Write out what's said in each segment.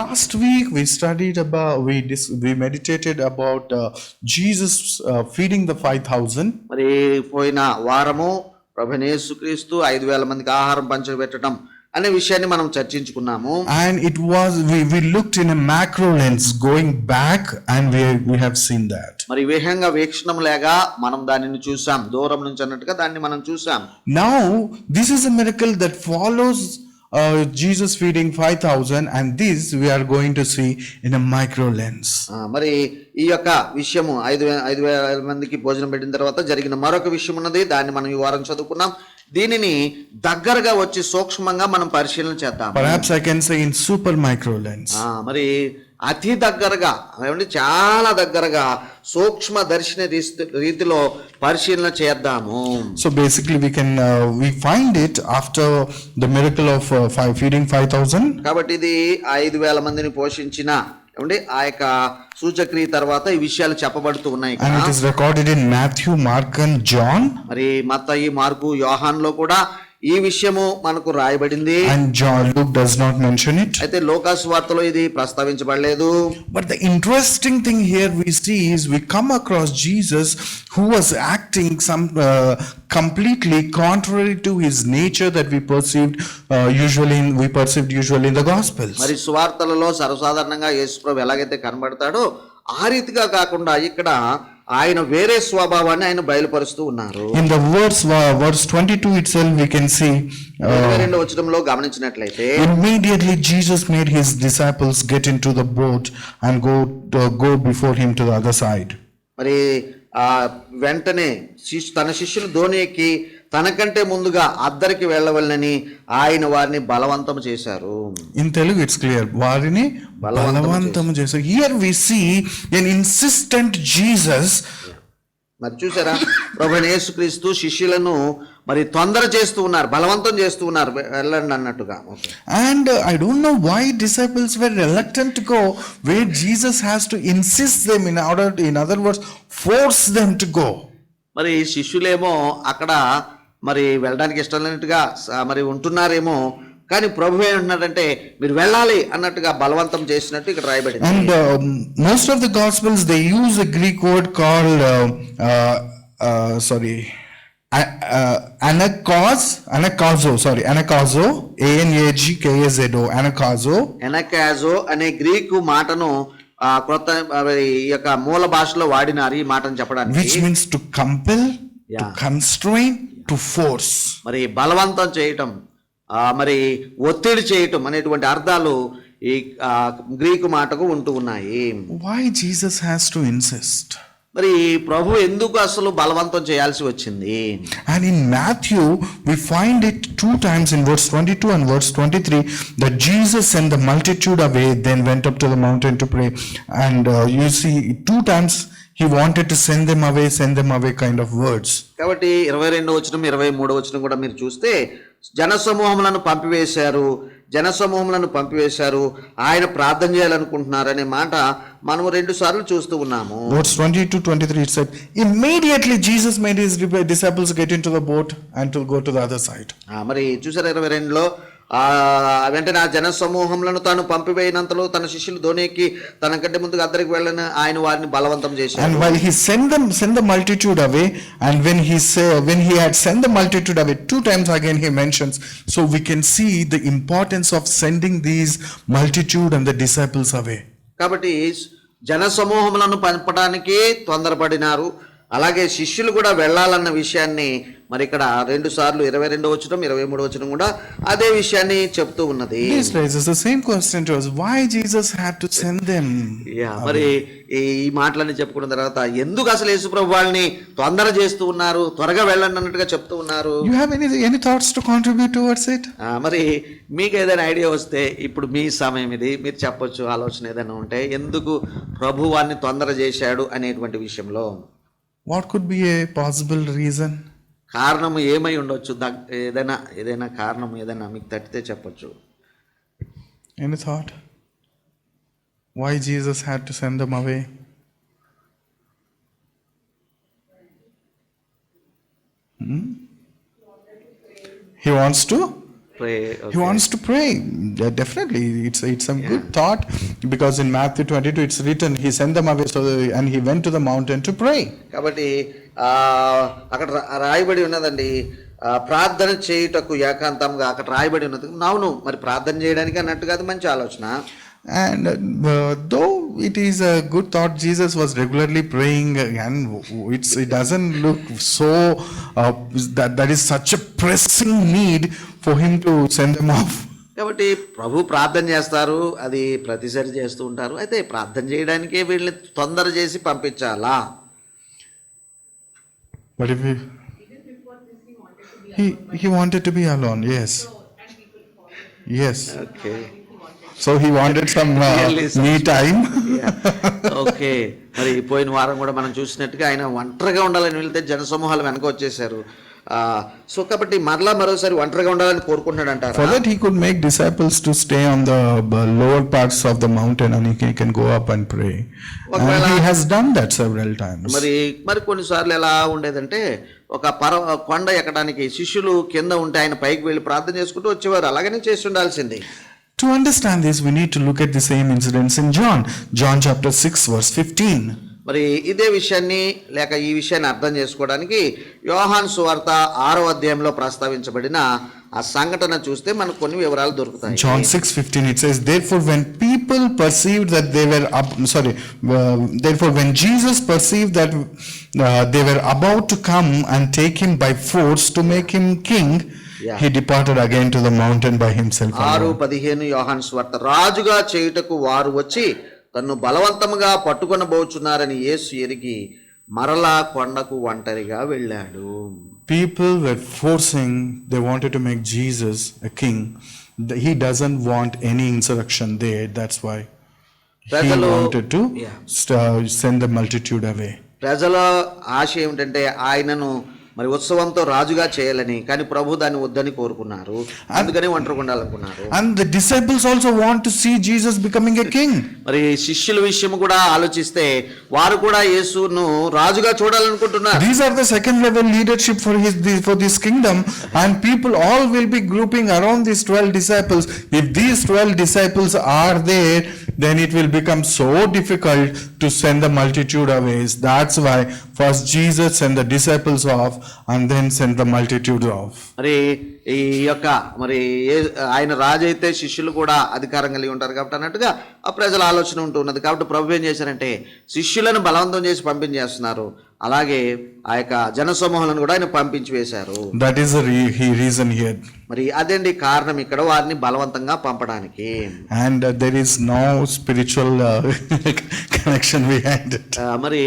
last week we studied about, we meditated about Jesus feeding the 5,000. మరి పోయిన వారము ప్రభువైన యేసుక్రీస్తు 5,000 మందికి ఆహారం పంచిపెట్టడం అనే విషయాన్ని మనం చర్చించుకున్నాము. And it was, we looked in a macro lens going back, and we have seen that. మరి విహంగ వీక్షణం లేగా మనం దానిని చూసాం, దూరం నుంచి అన్నట్టుగా దాన్ని మనం చూసాం. Now this is a miracle that follows Jesus feeding 5,000, and this we are going to see in a micro lens. మరి ఈ యొక్క విషయము 5,000 మందికి భోజనం పెట్టిన తర్వాత జరిగిన మరొక విషయం ఉన్నది, దాన్ని మనం ఈ వారం చదువుకున్నాం. దీనిని దగ్గరగా వచ్చి సూక్ష్మంగా మనం పరిశీలన చేద్దాం. Perhaps I can say in super micro lens. మరి అతి దగ్గరగా, ఏమంటే చాలా దగ్గరగా సూక్ష్మ దర్శన రీతిలో పరిశీలన చేద్దాము. So basically we find it after the miracle of feeding 5,000. కాబట్టి ఇది 5,000 మందిని పోషించిన ఏమండి ఆ యొక్క సూచక్రియ తర్వాత ఈ విషయాలు చెప్పబడుతూ ఉన్నాయి. And it is recorded in Matthew, Mark and John. మరి మత్తయి, మార్కు, యోహానులో కూడా ఈ విషయము మనకు రాయబడింది. And John, Luke does not mention it. అయితే లూకా సువార్తలో ఇది ప్రస్తావించబడలేదు. But the interesting thing here we see is we come across Jesus who was acting completely contrary to his nature that we perceived usually in the Gospels. మరి సువార్తలలో సర్వసాధారణంగా యేసుప్రభు ఎలాగైతే కనబడతాడో ఆ రీతిగా కాకుండా ఇక్కడ ఆయన వేరే స్వభావాన్ని ఆయన బయలుపరుస్తూ ఉన్నారు. In the verse 22 itself we can see 22వ వచనంలో గమనించినట్లయితే, immediately Jesus made his disciples get into the boat and go before him to the other side. మరి వెంటనే తన శిష్యులు దోణి ఎక్కి తనకంటే ముందుగా అద్దరికి వెళ్ళవలనని ఆయన వారిని బలవంతం చేశారు. In Telugu it's clear, వారిని బలవంతం చేశారు. Here we see an insistent Jesus. మరి చూసారా, ప్రభువైన యేసుక్రీస్తు శిష్యులను మరి తొందర చేస్తూ ఉన్నారు, బలవంతం చేస్తూ ఉన్నారు, వెళ్ళండి అన్నట్టుగా. And I don't know why disciples were reluctant to go where Jesus has to insist them in other words force them to go. మరి శిష్యులేమో అక్కడ మరి వెళ్ళడానికి ఇష్టం లేనట్టుగా మరి ఉంటున్నారేమో, కానీ ప్రభు ఏమంటున్నాడంటే మీరు వెళ్ళాలి అన్నట్టుగా బలవంతం చేసినట్టు ఇక్కడ రాయబడింది. And most of the gospels they use a Greek word called anakazo, anakazo అనే గ్రీకు మాటను కొత్త ఈ యొక్క మూల భాషలో వాడినారు ఈ మాటను చెప్పడానికి. Which means to compel, to constrain, to force. మరి బలవంతం చేయటం, మరి ఒత్తిడి చేయటం అనేటువంటి అర్థాలు ఈ గ్రీకు మాటకు ఉంటూ ఉన్నాయి. Why Jesus has to insist? మరి ప్రభు ఎందుకు అసలు బలవంతం చేయాల్సి వచ్చింది? And in Matthew we find it 2 times in verse 22 and verse 23 that Jesus sent the multitude away, then went up to the mountain to pray. And you see 2 times he wanted to send them away kind of words. కాబట్టి 22వ వచనం 23వ వచనం కూడా మీరు చూస్తే జనసమూహములను పంపివేశారు, ఆయన ప్రార్థన చేయాలనుకుంటున్నారు అనే మాట మనము 2 సార్లు చూస్తూ ఉన్నాము. Verse 22-23 it said, immediately Jesus made his disciples get into the boat and to go to the other side. మరి చూసారు 22లో వెంటనే ఆ జన సమూహములను తాను పంపివేయనంతలో తన శిష్యులు దోణికి తనకంటే ముందుగా అద్దరికి వెళ్ళని ఆయన వారిని బలవంతం చేశారు. And while he sent the multitude away, and when he had sent the multitude away 2 times again he mentions, so we can see the importance of sending these multitude and the disciples away. కాబట్టి జన సమూహములను పంపడానికి తొందరపడినారు, అలాగే శిష్యులు కూడా వెళ్ళాలన్న విషయాన్ని మరి ఇక్కడ 2 సార్లు 22వ వచనం 23వ వచనం కూడా అదే విషయాన్ని చెప్తూ ఉన్నది. This raises the same question to us, why Jesus had to send them? మరి ఈ మాటలన్నీ చెప్పుకున్న తర్వాత ఎందుకు అసలు యేసుప్రభు వాళ్ళని తొందర చేస్తూ ఉన్నారు, త్వరగా వెళ్ళండి అన్నట్టుగా చెప్తూ ఉన్నారు? You have any thoughts to contribute towards it? మరి మీకు ఏదైనా ఐడియా వస్తే ఇప్పుడు మీ సమయం ఇది, మీరు చెప్పొచ్చు ఆలోచన ఏదైనా ఉంటే ఎందుకు ప్రభు వారిని తొందర చేశాడు అనేటువంటి విషయంలో. What could be a possible reason? కారణం ఏమై ఉండొచ్చు? ఏదైనా కారణం ఏదైనా మీకు తట్టితే చెప్పొచ్చు. Any thought? Why Jesus had to send them away? He wants to Pray. He Okay. wants to pray. Yeah, definitely, it's a good thought, because in Matthew 22 it's written, he sent them away, and he went to the mountain to pray. కాబట్టి అక్కడ రాయబడి ఉన్నదండి, ప్రార్థన చేయుటకు ఏకాంతంగా అక్కడ రాయబడి ఉన్నది. అవును, మరి ప్రార్థన చేయడానికి అన్నట్టుగా అది మంచి ఆలోచన. And though it is a good thought, Jesus was regularly praying, and it doesn't look so that is such a pressing need for him to send them off. కాబట్టి ప్రభు ప్రార్థన చేస్తారు, అది ప్రతిసారి చేస్తూ ఉంటారు. అయితే ప్రార్థన చేయడానికే వీళ్ళని తొందర చేసి పంపించాలా? But if he wanted to be alone, yes. Yes. Okay. So he wanted some Really, me time. Okay. మరి పోయిన వారం కూడా మనం చూసినట్టుగా ఆయన ఒంటరిగా ఉండాలని వెళ్తే జనసమూహాలు వెనక వచ్చేసారు. సో కాబట్టి మరోసారి ఒంటరిగా ఉండాలని కోరుకుంటున్నాడు అంటారు. For that he could make disciples to stay on the lower parts of the mountain, and he can go up and pray. And he has done that several times. మరి కొన్నిసార్లు ఎలా ఉండేదంటే, ఒక కొండ ఎక్కడానికి శిష్యులు కింద ఉంటే ఆయన పైకి వెళ్ళి ప్రార్థన చేసుకుంటూ వచ్చేవారు. అలాగనే చేసి ఉండాల్సింది. To understand this, we need to look at the same incidents in John chapter 6 verse 15. మరి ఇదే విషయాన్ని లేక ఈ విషయాన్ని అర్థం చేసుకోవడానికి యోహాను సువార్త 6వ అధ్యాయంలో ప్రస్తావించబడిన ఆ సంఘటన చూస్తే మనకు కొన్ని వివరాలు దొరుకుతాయి. John 6:15, it says, therefore when people perceived that they were therefore when Jesus perceived that they were about to come and take him by force to make him king, he departed again to the mountain by himself. 6:15 యోహాను సువార్త. రాజుగా చేయుటకు వారు వచ్చి తన్ను బలవంతముగా పట్టుకొనబోచున్నారని యేసు ఎరిగి మరలా కొండకు ఒంటరిగా వెళ్ళాడు. People were forcing, they wanted to make Jesus a king. He doesn't want any insurrection there, that's why he wanted to send the multitude away. ప్రజల ఆశ ఏమిటంటే ఆయనను మరి ఉత్సవంతో రాజుగా చేయాలని, కానీ ప్రభు దాన్ని వద్దని కోరుకున్నారు. అందుకని ఒంటరిగా ఉండాలనుకున్నారు. And the disciples also want to see Jesus becoming a king. మరి శిష్యుల విషయం కూడా ఆలోచిస్తే వారు కూడా యేసును రాజుగా చూడాలనుకుంటున్నారు. These are the second level leadership for this kingdom, and people all will be grouping around these 12 disciples. If these 12 disciples are there, then it will become so difficult to send the multitude away. That's why first Jesus sent the disciples off and then sent the multitude off. మరి ఈ యొక్క మరి ఆయన రాజు అయితే శిష్యులు కూడా అధికారం కలిగి ఉంటారు కాబట్టి అన్నట్టుగా ఆ ప్రజల ఆలోచన ఉంటున్నది. కాబట్టి ప్రభు ఏం చేశారంటే శిష్యులను బలవంతం చేసి పంపించేస్తున్నారు. అలాగే ఆ యొక్క జనసమూహాలను కూడా ఆయన పంపించి వేశారు. That is the reason here. మరి అదేంటి కారణం ఇక్కడ వారిని బలవంతంగా పంపడానికి. And there is no spiritual connection behind it. మరి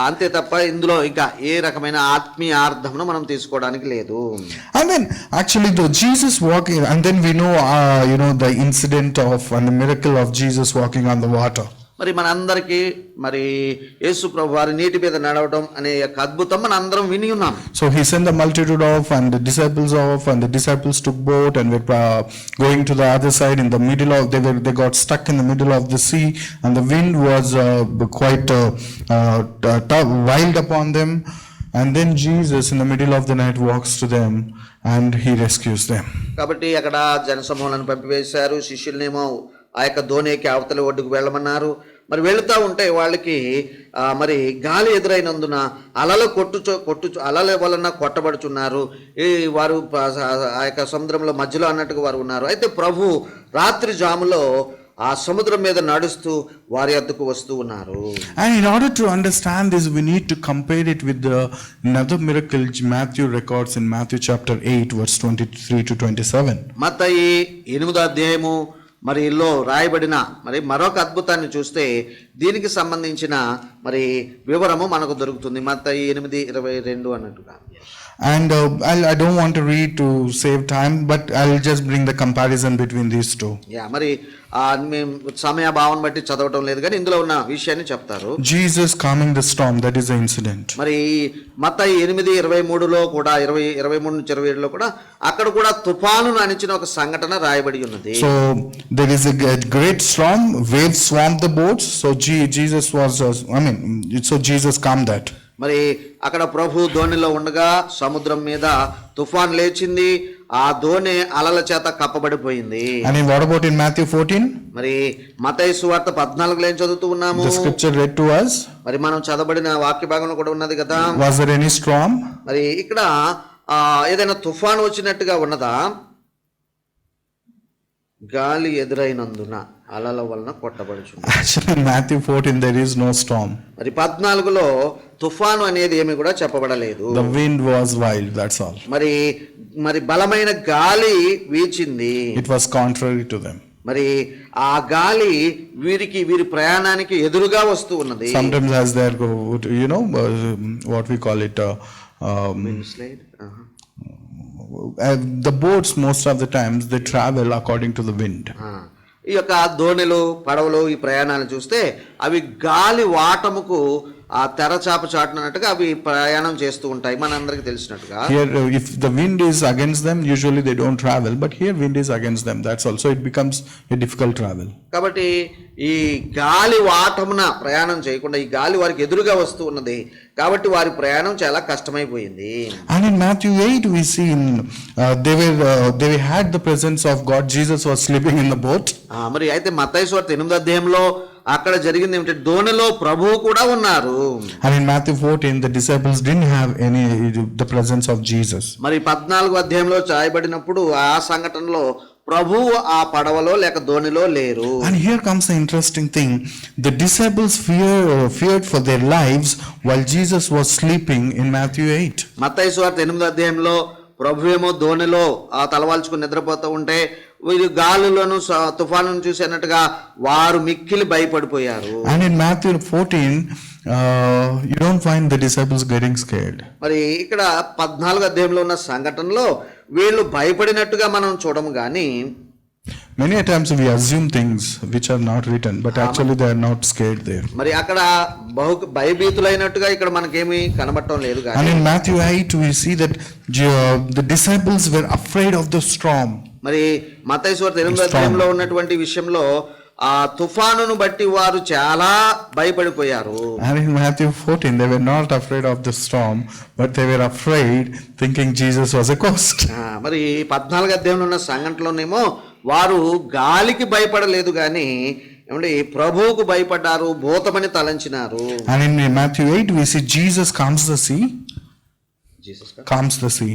అంతే తప్ప ఇందులో ఇంకా ఏ రకమైన ఆత్మీయ అర్థమును మనం తీసుకోవడానికి లేదు. And then actually though Jesus walking, and then we know the incident of and the miracle of Jesus walking on the water. మరి మనందరికీ మరి యేసు ప్రభు వారి నీటి మీద నడవడం అనే యొక్క అద్భుతం మన అందరం విని ఉన్నాం. So he sent the multitude off and the disciples off, and the disciples took boat and were going to the other side. In the middle of they got stuck in the middle of the sea, and the wind was quite wild upon them. And then Jesus in the middle of the night walks to them and he rescues them. కాబట్టి అక్కడ జనసమూహాలను పంపివేశారు. శిష్యులనేమో ఆ యొక్క దోణికి అవతల ఒడ్డుకు వెళ్ళమన్నారు. మరి వెళుతూ ఉంటే వాళ్ళకి మరి గాలి ఎదురైనందున అలల అలల వలన కొట్టబడుచున్నారు. వారు ఆ యొక్క సముద్రంలో మధ్యలో అన్నట్టుగా వారు ఉన్నారు. అయితే ప్రభు రాత్రి జాములో ఆ సముద్రం మీద నడుస్తూ వారి వద్దకు వస్తూ ఉన్నారు. And in order to understand this, we need to compare it with another miracle Matthew records in Matthew chapter 8 verse 23 to 27. మత్తయి 8వ అధ్యాయము మరి లో రాయబడిన మరి మరొక అద్భుతాన్ని చూస్తే దీనికి సంబంధించిన మరి వివరము మనకు దొరుకుతుంది. మత్తయి 8:22 అన్నట్టుగా. And I don't want to read to save time, but I'll just bring the comparison between these two. మరి సమయ భావన బట్టి చదవటం లేదు కానీ ఇందులో ఉన్న విషయాన్ని చెప్తారు. Jesus calming the storm, that is the incident. మరి మత్తయి 8:23లో కూడా 23-27లో కూడా అక్కడ కూడా తుఫానును అణిచిన ఒక సంఘటన రాయబడి ఉన్నది. So there is a great storm, waves swamped the boats. So Jesus calmed that. మరి అక్కడ ప్రభు ధోనిలో ఉండగా సముద్రం మీద తుఫాన్ లేచింది, ఆ ధోని అలల చేత కప్పబడిపోయింది. And in what about in Matthew 14? మరి మత్తయి సువార్త 14లో ఏం చదువుతూ ఉన్నాము? The scripture read to us. మరి మనం చదవబడిన వాక్య భాగంలో కూడా ఉన్నది కదా. Was there any storm? మరి ఇక్కడ ఏదైనా తుఫాన్ వచ్చినట్టుగా ఉన్నదా? గాలి ఎదురైనందున అలల వలన కొట్టబడుచు. Actually, in Matthew 14 there is no storm. మరి 14లో తుఫాను అనేది ఏమి కూడా చెప్పబడలేదు. The wind was wild, that's all. మరి బలమైన గాలి వీచింది. It was contrary to them. మరి ఆ గాలి వీరి ప్రయాణానికి ఎదురుగా వస్తూ ఉన్నది. Sometimes as they are what we call it the boats most of the times they travel according to the wind. ఈ యొక్క ధోనిలు పడవలు ఈ ప్రయాణాలను చూస్తే అవి గాలి వాటముకు ఆ తెరచాప చాటునట్టుగా అవి ప్రయాణం చేస్తూ ఉంటాయి, మనందరికీ తెలిసినట్టుగా. Here if the wind is against them usually they don't travel, but here wind is against them, that's also it becomes a difficult travel. కాబట్టి ఈ గాలి వాటమున ప్రయాణం చేయకుండా ఈ గాలి వారికి ఎదురుగా వస్తూ ఉన్నది కాబట్టి వారి ప్రయాణం చాలా కష్టమైపోయింది. And in Matthew 8 we see they had the presence of God. Jesus was sleeping in the boat. మరి అయితే మత్తయి సువార్త 8వ అధ్యాయంలో అక్కడ జరిగింది ఏమిటంటే ధోనిలో ప్రభువు కూడా ఉన్నారు. And in Matthew 14 the disciples didn't have the presence of Jesus. మరి 14వ అధ్యాయంలో రాయబడినప్పుడు ఆ సంఘటనలో ప్రభువు ఆ పడవలో లేక ధోనిలో లేరు. And here comes the interesting thing. The disciples feared for their lives while Jesus was sleeping in Matthew 8. మత్తయి సువార్త 8వ అధ్యాయంలో ప్రభువేమో ధోనిలో ఆ తలవాల్చుకుని నిద్రపోతూ ఉంటే వీరు గాలులను తుఫానును చూసినట్టుగా వారు మిక్కిలి భయపడిపోయారు. And in Matthew 14 you don't find the disciples getting scared. మరి ఇక్కడ 14వ అధ్యాయంలో ఉన్న సంఘటనలో వీళ్ళు భయపడినట్టుగా మనం చూడము గాని many a times we assume things which are not written, but actually they are not scared there. మరి అక్కడ భయభీతులైనట్టుగా ఇక్కడ మనకేమీ కనబడటం లేదు గాని. And in Matthew 8 we see that the disciples were afraid of the storm. మరి మత్తయి సువార్త 8వ అధ్యాయంలో ఉన్నటువంటి విషయంలో ఆ తుఫానును బట్టి వారు చాలా భయపడిపోయారు. And in Matthew 14 they were not afraid of the storm, but they were afraid thinking Jesus was a ghost. మరి 14వ అధ్యాయంలో ఉన్న సంఘటనలోనేమో వారు గాలికి భయపడలేదు గాని ఏమంటే ప్రభువుకు భయపడ్డారు, భూతమని తలంచినారు. And in Matthew 8 we see Jesus calms the sea. Calms the sea.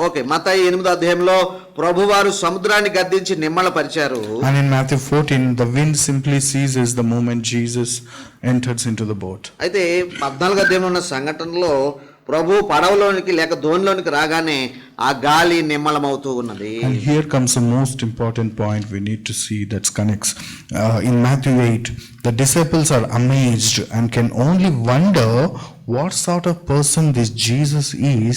Okay. మత్తయి 8వ అధ్యాయంలో ప్రభువారు సముద్రాన్ని గద్దించి నిమ్మళపరిచారు. And in Matthew 14 the wind simply ceases the moment Jesus enters into the boat. అయితే 14వ అధ్యాయంలో ఉన్న సంఘటనలో ప్రభు పడవలోనికి లేక ధోనిలోనికి రాగానే ఆ గాలి నిమ్మళమవుతూ ఉన్నది. And here comes the most important point we need to see that connects. In Matthew 8 the disciples are amazed and can only wonder what sort of person this Jesus is.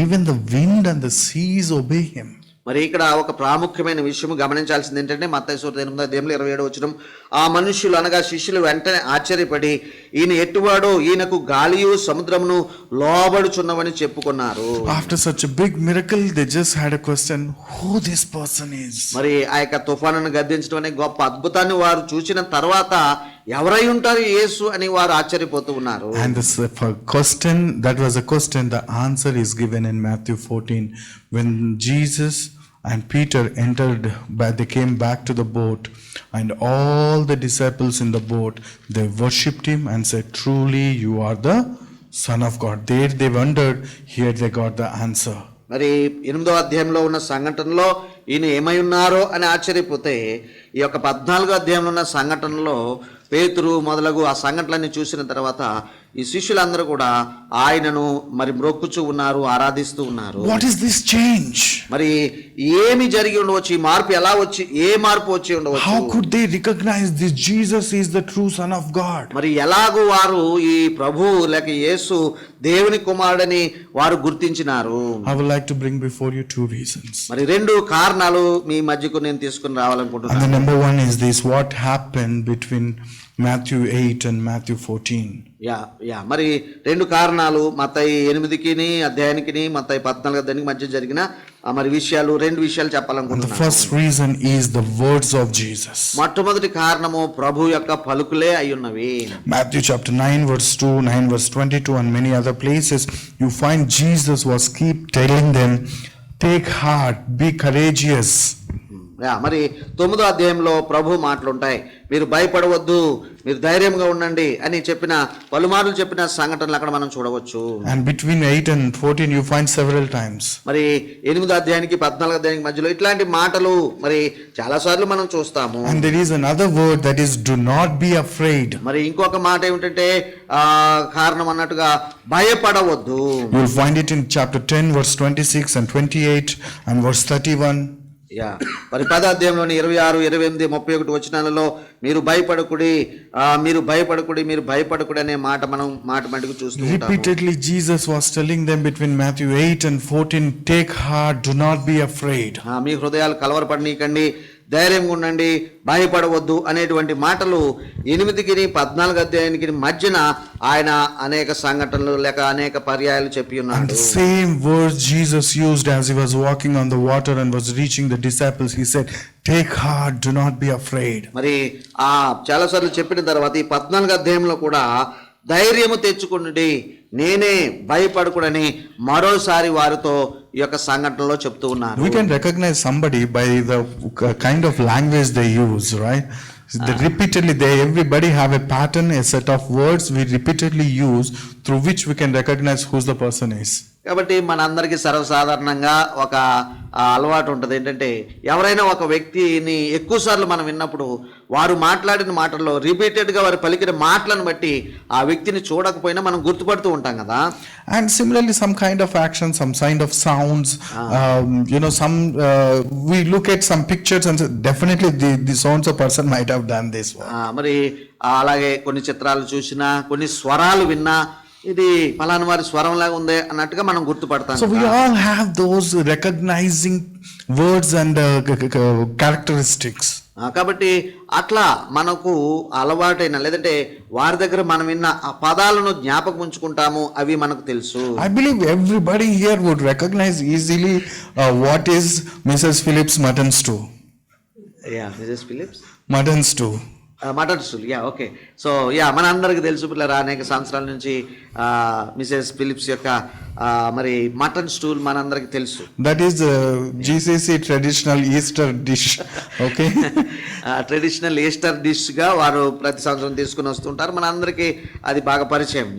Even the wind and the seas obey him. మరి ఇక్కడ ఒక ప్రాముఖ్యమైన విషయం గమనించాల్సింది ఏంటంటే మత్తయి సువార్త 8వ అధ్యాయంలో 27వ వచనం, ఆ మనుష్యులు అనగా శిష్యులు వెంటనే ఆశ్చర్యపడి ఈయన ఎట్టువాడో ఈయనకు గాలియు సముద్రమును లోబడుచున్నవని చెప్పుకున్నారు. After such a big miracle they just had a question, who this person is. మరి ఆ యొక్క తుఫానును గద్దించడం అనే గొప్ప అద్భుతాన్ని వారు చూసిన తర్వాత ఎవరై ఉంటారు యేసు అని వారు ఆశ్చర్యపోతూ ఉన్నారు. And this question, that was a question, the answer is given in Matthew 14 when Jesus and Peter they came back to the boat, and all the disciples in the boat, they worshipped him and said, truly you are the Son of God. There they wondered, here they got the answer. మరి 8వ అధ్యాయంలో ఉన్న సంఘటనలో ఈయన ఏమై ఉన్నారో అని ఆశ్చర్యపోతే ఈ యొక్క 14వ అధ్యాయంలో ఉన్న సంఘటనలో పేతురు మొదలగు ఆ సంఘటనలన్నీ చూసిన తర్వాత ఈ శిష్యులందరూ కూడా ఆయనను మరి మ్రొక్కుచూ ఉన్నారు, ఆరాధిస్తూ ఉన్నారు. What is this change? మరి ఏమి జరిగి ఉండవచ్చు, ఈ మార్పు ఎలా వచ్చి ఏ మార్పు వచ్చి ఉండవచ్చు? How could they recognize this Jesus is the true Son of God? మరి ఎలాగూ వారు ఈ ప్రభు లేక యేసు దేవుని కుమారుడని వారు గుర్తించినారు? I would like to bring before you two reasons. మరి 2 కారణాలు మీ మధ్యకు నేను తీసుకుని రావాలనుకుంటున్నాను. And the number one is this: what happened between Matthew 8 and Matthew 14. మరి రెండు కారణాలు మత్తయి 8కి అధ్యాయానికి మత్తయి 14 అధ్యాయానికి మధ్య జరిగిన మరి రెండు విషయాలు The చెప్పాలనుకుంటున్నాను. first reason is the words of Jesus. మొట్టమొదటి కారణము ప్రభు యొక్క పలుకులే అయ్యున్నవి. Matthew chapter 9 verse 2, 9 verse 22 and many other places you find Jesus was keep telling them, take heart, be courageous. మరి 9వ అధ్యాయంలో ప్రభు మాటలుంటాయి. మీరు భయపడవద్దు, మీరు ధైర్యంగా ఉండండి అని చెప్పిన పలుమార్లు చెప్పిన సంఘటనలు అక్కడ మనం చూడవచ్చు. And between 8 and 14 you find several times. మరి 8వ అధ్యాయానికి 14వ అధ్యాయానికి మధ్యలో ఇట్లాంటి మాటలు మరి చాలా సార్లు మనం చూస్తాము. And there is another word that is do not be afraid. మరి ఇంకొక మాట ఏమిటంటే కారణం అన్నట్టుగా భయపడవద్దు. You will find it in chapter 10 verse 26 and 28 and verse 31. మరి 10వ అధ్యాయంలోని 26, 28, 31 వచనాలలో మీరు భయపడకుడి, మీరు భయపడకుడి, మీరు భయపడకుడి అనే మాట మనం మటుకు చూస్తూ ఉంటాము. Repeatedly Jesus was telling them between Matthew 8 and 14, take heart, do not be afraid. మీ హృదయాలు కలవరపడనీకండి, ధైర్యంగా ఉండండి, భయపడవద్దు అనేటువంటి మాటలు 8కి 14 అధ్యాయానికి మధ్యన ఆయన అనేక సంఘటనలు లేక అనేక పర్యాయాలు చెప్పి And ఉన్నాడు. the same words Jesus used as he was walking on the water and was reaching the disciples. He said, take heart, do not be afraid. మరి చాలా సార్లు చెప్పిన తర్వాత ఈ 14 అధ్యాయంలో కూడా ధైర్యము తెచ్చుకుని నేనే భయపడకుడని మరోసారి వారితో ఈ యొక్క సంఘటనలో చెప్తూ ఉన్నారు. We can recognize somebody by the kind of language they use, right? Repeatedly, everybody have a pattern, a set of words we repeatedly use through which we can recognize who the person is. కాబట్టి మనందరికీ సర్వసాధారణంగా ఒక అలవాటు ఉంటుంది. ఏంటంటే ఎవరైనా ఒక వ్యక్తిని ఎక్కువసార్లు మనం విన్నప్పుడు వారు మాట్లాడిన మాటల్లో రిపీటెడ్గా వారు పలికిన మాటలను బట్టి ఆ వ్యక్తిని చూడకపోయినా మనం గుర్తుపడుతూ ఉంటాం కదా. And similarly, some kind of action, some kind of sounds, we look at some pictures and say, definitely the sounds a person might have done this one. మరి అలాగే కొన్ని చిత్రాలు చూసినా, కొన్ని స్వరాలు విన్నా ఇది ఫలానా వారి స్వరం లాగా ఉంది అన్నట్టుగా మనం గుర్తుపడతాం. So we all have those recognizing words and characteristics. కాబట్టి అట్లా మనకు అలవాటైన లేదంటే వారి దగ్గర మనం విన్న ఆ పదాలను జ్ఞాపకం ఉంచుకుంటాము, అవి మనకు తెలుసు. I believe everybody here would recognize easily what is Mrs. Phillips mutton stew. Mrs Phillips Mutton stew. Mutton stew. Okay. So మన అందరికి తెలుసు పిల్లలు, అనేక సంవత్సరాల నుంచి మిసెస్ ఫిలిప్స్ యొక్క మరి మటన్ స్టూల్ మనందరికి తెలుసు. That is GCC traditional Easter dish. Okay. Traditional Easter dish గా వారు ప్రతి సంవత్సరం తీసుకుని వస్తుంటారు. మన అందరికి అది బాగా పరిచయం.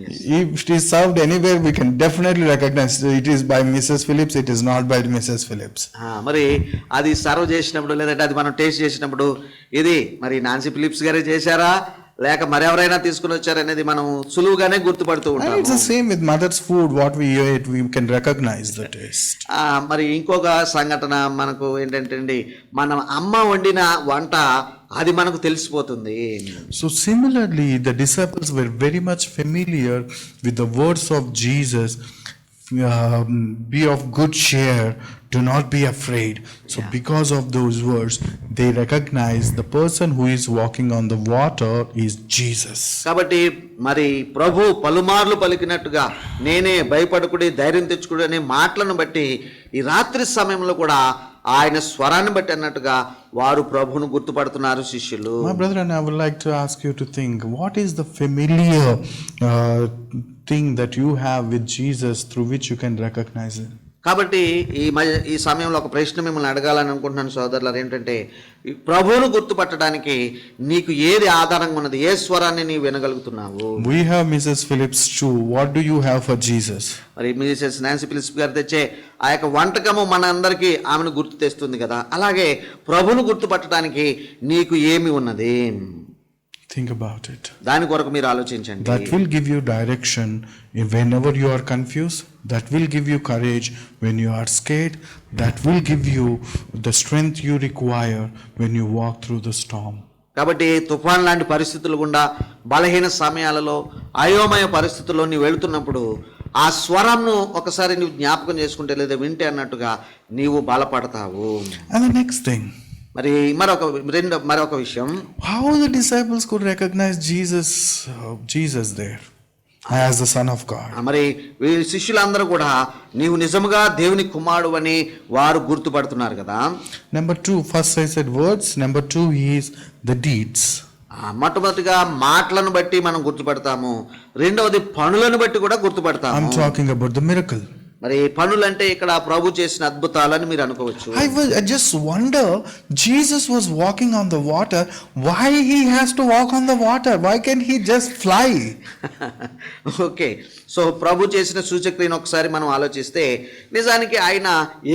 If it is served anywhere, we can definitely recognize it is by Mrs. Phillips, it is not by Mrs. Phillips. మరి అది సర్వ్ చేసినప్పుడు లేదంటే అది మనం టేస్ట్ చేసినప్పుడు ఇది మరి నాన్సీ ఫిలిప్స్ గారే చేశారా లేక మరెవరైనా తీసుకుని వచ్చారనేది మనం సులువుగానే గుర్తుపడుతూ ఉంటాం. It's the same with mother's food. What we eat, we can recognize the taste. మరి ఇంకొక సంఘటన మనకు ఏంటంటే మనం అమ్మ వండిన వంట అది మనకు తెలిసిపోతుంది. So similarly, the disciples were very much familiar with the words of Jesus. Be of good cheer, do not be afraid. So because of those words, they recognize the person who is walking on the water is Jesus. కాబట్టి మరి ప్రభు పలుమార్లు పలికినట్టుగా నేనే భయపడకుడి, ధైర్యం తెచ్చుకుడి అనే మాటలను బట్టి ఈ రాత్రి సమయంలో కూడా ఆయన స్వరాన్ని బట్టి అన్నట్టుగా వారు ప్రభువును గుర్తుపడుతున్నారు శిష్యులు. My brother and I would like to ask you to think, what is the familiar thing that you have with Jesus through which you can recognize it? కాబట్టి ఈ సమయంలో ఒక ప్రశ్న మిమ్మల్ని అడగాలని అనుకుంటున్నాను సోదరులారు. ఏంటంటే ప్రభువును గుర్తుపట్టడానికి నీకు ఏది ఆధారంగా ఉన్నది, ఏ స్వరాన్ని నీవు వినగలుగుతున్నావు? We have Mrs. Phillips too. What do you have for Jesus? మరి మిసెస్ నాన్సీ ఫిలిప్స్ గారు తెచ్చే ఆ యొక్క వంటకము మన అందరికీ ఆమెను గుర్తు తెస్తుంది కదా. అలాగే ప్రభువును గుర్తుపట్టడానికి నీకు ఏమి ఉన్నది? Think about it. దాని కొరకు మీరు ఆలోచించండి. That will give you direction whenever you are confused. That will give you courage when you are scared. That will give you the strength you require when you walk through the storm. కాబట్టి తుఫాన్ లాంటి పరిస్థితులు గుండా బలహీన సమయాలలో అయోమయ పరిస్థితుల్లో నీవు వెళుతున్నప్పుడు ఆ స్వరంను ఒకసారి నువ్వు జ్ఞాపకం చేసుకుంటే లేదా వింటే అన్నట్టుగా నీవు బలపడతావు. And the next thing, మరి మరొక విషయం, How the disciples could recognize Jesus there as the Son of God. మరి వీరి శిష్యులందరూ కూడా నీవు నిజముగా దేవుని కుమారుడు అని వారు గుర్తుపడుతున్నారు కదా. Number 2, first I said words. Number 2 is the deeds. మొట్టమొదటిగా మాటలను బట్టి మనం గుర్తుపడతాము, రెండవది పనులను బట్టి కూడా గుర్తుపడతాము. I'm talking about the miracle. మరి పనులంటే ఇక్కడ ప్రభు చేసిన అద్భుతాలని మీరు అనుకోవచ్చు. I just wonder, Jesus was walking on the water. Why he has to walk on the water? Why can't he just fly? Okay, so ప్రభు చేసిన సూచక్రియను ఒకసారి మనం ఆలోచిస్తే నిజానికి ఆయన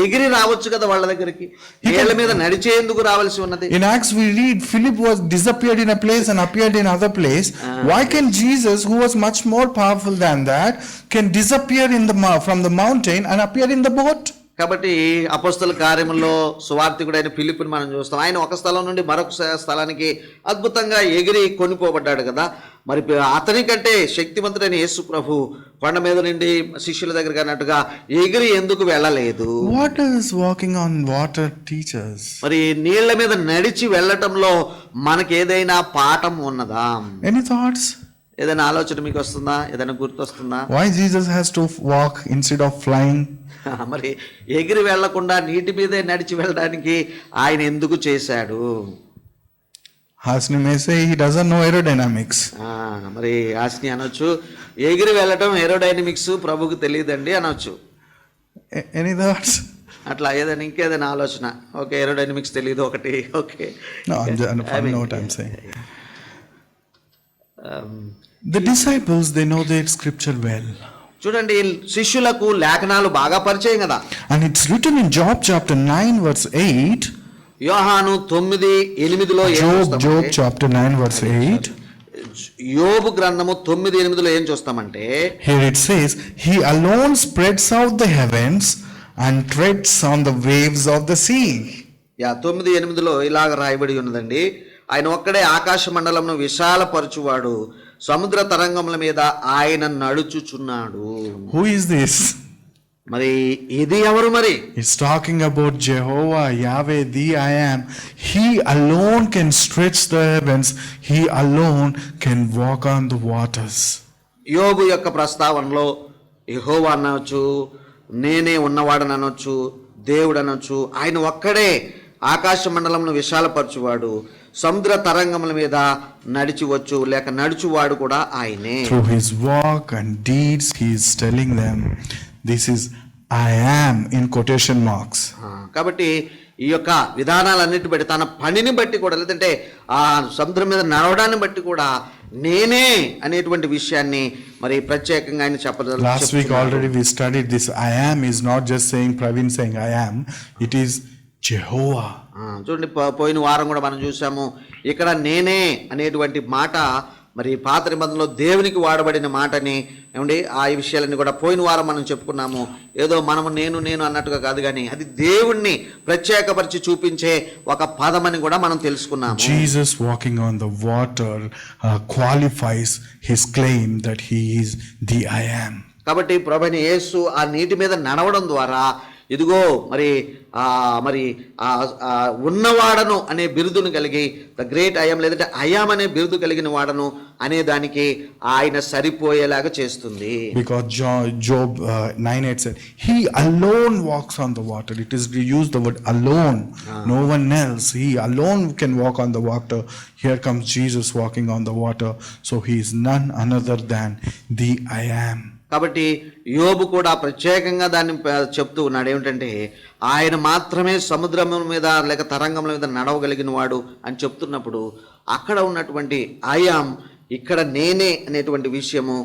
ఎగిరి రావచ్చు కదా వాళ్ళ దగ్గరికి, నీళ్ళ మీద నడిచేందుకు రావాల్సి ఉన్నది. In Acts we read Philip was disappeared in a place and appeared in other place. Why can Jesus, who was much more powerful than that, can disappear from the mountain and appear in the boat? కాబట్టి అపోస్తల కార్యముల్లో సువార్తికుడైన ఫిలిప్పుని మనం చూస్తాం. ఆయన ఒక స్థలం నుండి మరొక స్థలానికి అద్భుతంగా ఎగిరి కొనిపోబడ్డాడు కదా. మరి అతని కంటే శక్తివంతుడైన యేసు ప్రభు కొండ మీద నుండి శిష్యుల దగ్గరికి అన్నట్టుగా ఎగిరి ఎందుకు వెళ్ళలేదు? What does walking on water teach us? మరి నీళ్ల మీద నడిచి వెళ్ళటంలో మనకి ఏదైనా పాఠం ఉన్నదా? Any thoughts? ఏదైనా ఆలోచన మీకు వస్తుందా? ఏదైనా గుర్తొస్తుందా? Why Jesus has to walk instead of flying? మరి ఎగిరి వెళ్లకుండా నీటి మీదే నడిచి వెళ్ళడానికి ఆయన ఎందుకు చేశాడు? Hasni may say he doesn't know aerodynamics. మరి హాస్ని అనొచ్చు, ఎగిరి వెళ్ళటం ఏరోడైనమిక్స్ ప్రభుకు తెలియదండి అనొచ్చు. Any thoughts? అట్లా ఏదైనా ఇంకేదైనా ఆలోచన? ఓకే, ఏరోడైనమిక్స్ తెలియదు ఒకటి. Okay, No, I'm saying. The disciples, they know their scripture well. చూడండి, శిష్యులకు లేఖనాలు బాగా పరిచయం కదా. And it's written in Job chapter 9 verse 8. యోహాను 9:8లో Job chapter 9 verse 8. యోబు గ్రంథము 9:8లో ఏం చూస్తామంటే, here it says, he alone spreads out the heavens and treads on the waves of the sea. 9:8లో ఇలాగ రాయబడి ఉన్నదండి, ఆయన ఒక్కడే ఆకాశ మండలంను విశాలపరచువాడు, సముద్ర తరంగముల మీద ఆయన నడుచుచున్నాడు. Who is this? మరి ఇది ఎవరు? మరి It's talking about Jehovah, Yahweh, the I am. He alone can stretch the heavens. He alone can walk on the waters. యోబు యొక్క ప్రస్తావనలో యెహోవా అనొచ్చు, నేనే ఉన్నవాడని అనొచ్చు, దేవుడు అనొచ్చు. ఆయన ఒక్కడే ఆకాశ మండలంను విశాలపరచువాడు, సముద్ర తరంగముల మీద నడిచివచ్చు, లేక నడుచువాడు కూడా ఆయనే. Through his walk and deeds, he is telling them, this is I am in quotation marks. కాబట్టి ఈ యొక్క విధానాలన్నిటి బట్టి, తన పనిని బట్టి కూడా, లేదంటే ఆ సముద్రం మీద నడవడాన్ని బట్టి కూడా నేనే అనేటువంటి విషయాన్ని మరి ప్రత్యేకంగా ఆయన చెప్పలేదు. Last week already we studied this. I am is not just saying Praveen saying I am. It is Jehovah. చూడండి, పోయిన వారం కూడా మనం చూసాము, ఇక్కడ నేనే అనేటువంటి మాట మరి పాత నిబంధనలో దేవునికి వాడబడిన మాటని ఏమండి, ఆ విషయాలన్నీ కూడా పోయిన వారం మనం చెప్పుకున్నాము. ఏదో మనము నేను అన్నట్టుగా కాదు, కానీ అది దేవుణ్ణి ప్రత్యేకపరిచి చూపించే ఒక పదమని కూడా మనం తెలుసుకున్నాము. Jesus walking on the water qualifies his claim that he is the I am. కాబట్టి ప్రభువైన యేసు ఆ నీటి మీద నడవడం ద్వారా ఇదిగో మరి ఉన్నవాడను అనే బిరుదును కలిగి, ద గ్రేట్ ఐయామ్, లేదంటే ఐయామ్ అనే బిరుదు కలిగిన వాడను అనే దానికి ఆయన సరిపోయేలాగా చేస్తుంది. Because Job 9:8 said, he alone walks on the water. It is we use the word alone, no one else. He alone can walk on the water. Here comes Jesus walking on the water, so he is none other than the I am. కాబట్టి యోబు కూడా ప్రత్యేకంగా దాన్ని చెప్తూ ఉన్నాడు, ఏమిటంటే ఆయన మాత్రమే సముద్రం మీద లేక తరంగముల మీద నడవగలిగిన వాడు అని చెప్తున్నప్పుడు, అక్కడ ఉన్నటువంటి ఐయామ్, ఇక్కడ నేనే అనేటువంటి విషయము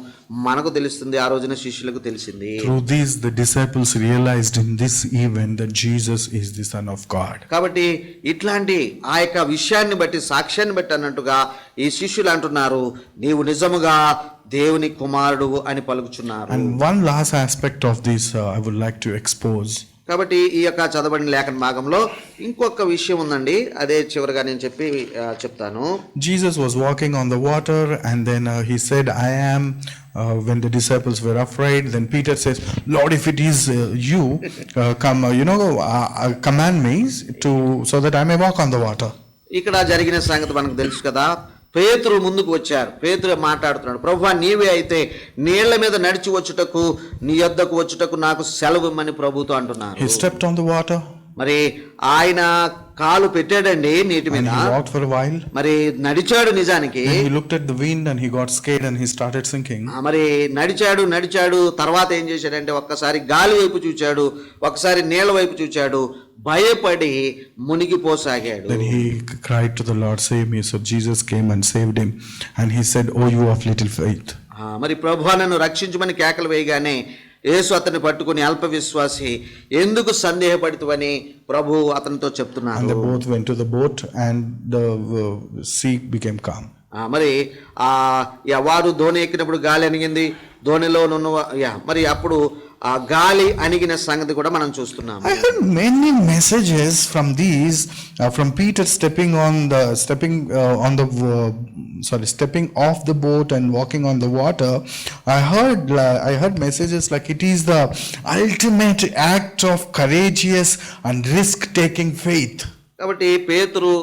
మనకు తెలుస్తుంది, ఆ రోజున శిష్యులకు తెలిసింది. Through this the disciples realized in this event that Jesus is the Son of God. కాబట్టి ఇట్లాంటి ఆ యొక్క విషయాన్ని బట్టి, సాక్ష్యాన్ని బట్టి అన్నట్టుగా ఈ శిష్యులు అంటున్నారు, నీవు నిజముగా దేవుని కుమారుడు అని పలుకుచున్నారు. And one last aspect of this I would like to expose. కాబట్టి ఈ యొక్క చదవబడిన లేఖన భాగంలో ఇంకొక విషయం ఉందండి, అదే చివరిగా నేను చెప్తాను. Jesus was walking on the water, and then he said, I am. When the disciples were afraid, then Peter says, Lord, if it is you, come, command me so that I may walk on the water. ఇక్కడ జరిగిన సంగతి మనకు తెలుసు కదా. పేతురు ముందుకు వచ్చారు. పేతురు మాట్లాడుతున్నాడు, ప్రభువా నీవే అయితే నీళ్ల మీద నడిచి వచ్చుటకు నీ యొద్దకు వచ్చుటకు నాకు సెలవు ఇమ్మని ప్రభుతో అంటున్నారు. He stepped on the water. మరి ఆయన కాలు పెట్టాడండి నీటి మీద. He walked for a while. మరి నడిచాడు నిజానికి. Then he looked at the wind and he got scared and he started sinking. మరి నడిచాడు తర్వాత ఏం చేశాడంటే ఒక్కసారి గాలి వైపు చూచాడు, ఒకసారి నీళ్ల వైపు చూచాడు, భయపడి మునిగిపోసాగాడు. Then he cried to the Lord, save me. So Jesus came and saved him, and he said, oh you of little faith. మరి ప్రభువా నన్ను రక్షించమని కేకలు వేయగానే యేసు అతన్ని పట్టుకుని అల్ప విశ్వాసి ఎందుకు సందేహపడుతువని ప్రభు అతనితో చెప్తున్నారు. And they both went to the boat and the sea became calm. మరి వారు దోణి ఎక్కినప్పుడు గాలి అణిగింది, దోణిలో మరి అప్పుడు ఆ గాలి అణిగిన సంగతి కూడా మనం చూస్తున్నాం. I heard many messages from these, from Peter stepping off the boat and walking on the water. I heard messages like it is the ultimate act of courageous and risk-taking faith. కాబట్టి పేతురు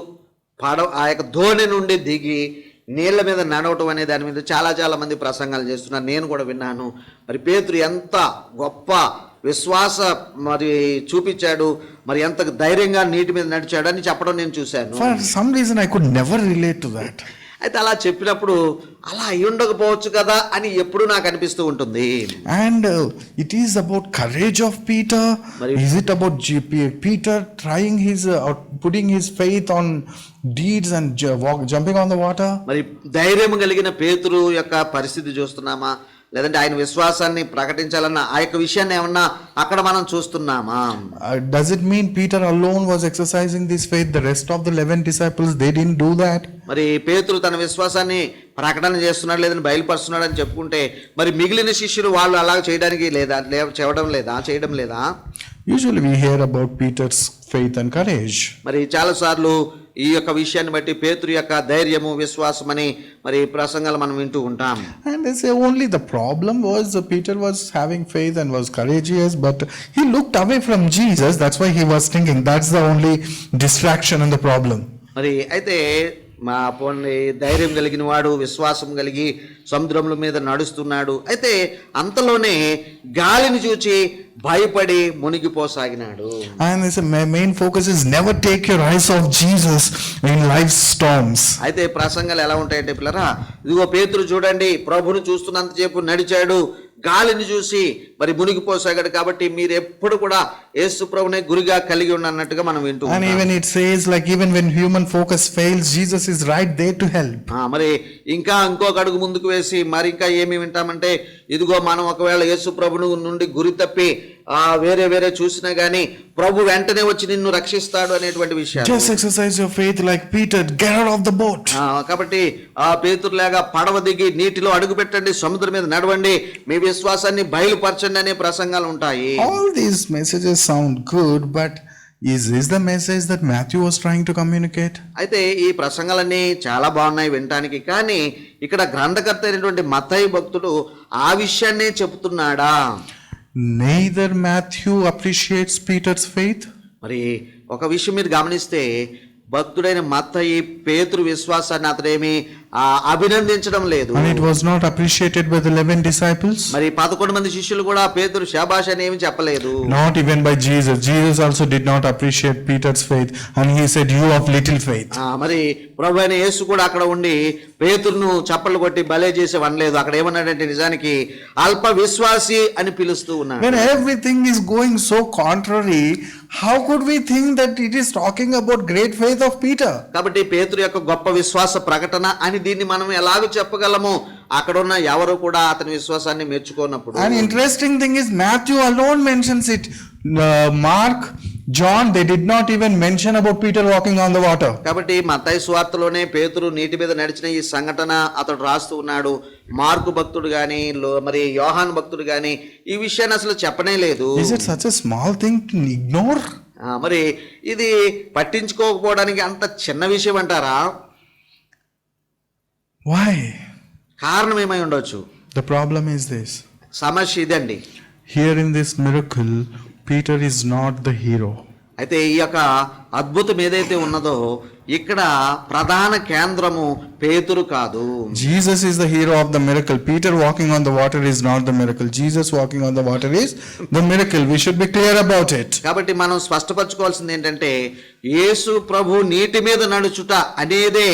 ఆ యొక్క దోణి నుండి దిగి నీళ్ల మీద నడవటం అనే దాని మీద చాలా మంది ప్రసంగాలు చేస్తున్నారు, నేను కూడా విన్నాను. మరి పేతురు ఎంత గొప్ప విశ్వాస మరి చూపించాడు, మరి ఎంత ధైర్యంగా నీటి మీద నడిచాడు అని చెప్పడం నేను చూశాను. For some reason I could never relate to that. అయితే అలా చెప్పినప్పుడు అలా అయి ఉండకపోవచ్చు కదా అని ఎప్పుడు నాకు అనిపిస్తూ ఉంటుంది. And it is about courage of Peter. Is it about Peter trying putting his faith on deeds and jumping on the water? మరి ధైర్యం కలిగిన పేతురు యొక్క పరిస్థితి చూస్తున్నామా, లేదంటే ఆయన విశ్వాసాన్ని ప్రకటించాలన్న ఆ యొక్క విషయాన్ని ఏమన్నా అక్కడ మనం చూస్తున్నామా? Does it mean Peter alone was exercising this faith? The rest of the 11 disciples, they didn't do that? మరి పేతురు తన విశ్వాసాన్ని ప్రకటన చేస్తున్నాడు లేదని బయలుపరుస్తున్నాడు అని చెప్పుకుంటే మరి మిగిలిన శిష్యులు వాళ్ళు అలా చేయడానికి చేయడం లేదా? Usually we hear about Peter's faith and courage. మరి చాలా సార్లు ఈ యొక్క విషయాన్ని బట్టి పేతురు యొక్క ధైర్యము విశ్వాసమని మరి ప్రసంగాలు మనం వింటూ ఉంటాం. And they say only the problem was Peter was having faith and was courageous, but he looked away from Jesus. That's why he was thinking. That's the only distraction and the problem. మరి అయితే ధైర్యం కలిగిన వాడు విశ్వాసం కలిగి సముద్రముల మీద నడుస్తున్నాడు. అయితే అంతలోనే గాలిని చూచి భయపడి మునిగిపోసాగినాడు. And this main focus is never take your eyes off Jesus in life's storms. అయితే ప్రసంగాలు ఎలా ఉంటాయంటే పిల్లరా, ఇదిగో పేతురు చూడండి ప్రభువును చూస్తున్నంతసేపు నడిచాడు, గాలిని చూసి మరి మునిగిపోసాగాడు, కాబట్టి మీరు ఎప్పుడు కూడా యేసు ప్రభువునే గురిగా కలిగి ఉన్నట్టుగా మనం వింటూ ఉంటాం. And even it says like even when human focus fails, Jesus is right there to help. మరి ఇంకొక అడుగు ముందుకు వేసి మరి ఇంకా ఏమి వింటామంటే, ఇదిగో మనం ఒకవేళ యేసు ప్రభువు నుండి గురి తప్పి వేరే చూసినా గానీ ప్రభు వెంటనే వచ్చి నిన్ను రక్షిస్తాడు అనేటువంటి విషయం. Just exercise your faith like Peter, get out of the boat. కాబట్టి పేతురులాగా పడవ దిగి నీటిలో అడుగు పెట్టండి, సముద్రం మీద నడవండి, మీ విశ్వాసాన్ని బయలుపరచండి అనే ప్రసంగాలు ఉంటాయి. All these messages sound good, but is this the message that Matthew was trying to communicate? అయితే ఈ ప్రసంగాలన్నీ చాలా బాగున్నాయి వినటానికి, కానీ ఇక్కడ గ్రంథకర్త అయినటువంటి మత్తయి భక్తుడు ఆ విషయాన్నే చెప్తున్నాడా? Neither Matthew appreciates Peter's faith. మరి ఒక విషయం మీరు గమనిస్తే భక్తుడైన మత్తయి పేతురు విశ్వాసాన్ని అతడేమి అభినందించడం లేదు. And it was not appreciated by the 11 disciples. మరి 11 మంది శిష్యులు కూడా పేతురు శబాష్ అని ఏమి చెప్పలేదు. Not even by Jesus. Jesus also did not appreciate Peter's faith, and he said, you of little faith. మరి ప్రభువైన యేసు కూడా అక్కడ ఉండి పేతురును చప్పట్లు కొట్టి భలే చేసి అనలేదు. అక్కడ ఏమన్నాడంటే నిజానికి అల్ప విశ్వాసి అని పిలుస్తూ ఉన్నాడు. When everything is going so contrary, how could we think that it is talking about great faith of Peter? కాబట్టి పేతురు యొక్క గొప్ప విశ్వాస ప్రకటన అని దీన్ని మనం ఎలాగ చెప్పగలము? అక్కడ ఉన్న ఎవరు కూడా అతని విశ్వాసాన్ని మెచ్చుకోనప్పుడు. An interesting thing is Matthew alone mentions it. Mark, John, they did not even mention about Peter walking on the water. కాబట్టి మత్తయి సువార్తలోనే పేతురు నీటి మీద నడిచిన ఈ సంఘటన అతడు రాస్తూ ఉన్నాడు. మార్కు భక్తుడు గాని మరి యోహాను భక్తుడు గాని ఈ విషయాన్ని అసలు చెప్పనే లేదు. Is it such a small thing to ignore? మరి ఇది పట్టించుకోకపోవడానికి అంత చిన్న విషయం అంటారా? Why? కారణం ఏమై ఉండొచ్చు? The problem is this. సమస్య ఇదండి. Here in this miracle, Peter is not the hero. అయితే ఈ యొక్క అద్భుతం ఏదైతే ఉన్నదో ఇక్కడ ప్రధాన కేంద్రము పేతురు కాదు. Jesus is the hero of the miracle. Peter walking on the water is not the miracle. Jesus walking on the water is the miracle. We should be clear about it. కాబట్టి మనం స్పష్టపరచుకోవాల్సింది ఏంటంటే యేసు ప్రభు నీటి మీద నడుచుట అనేదే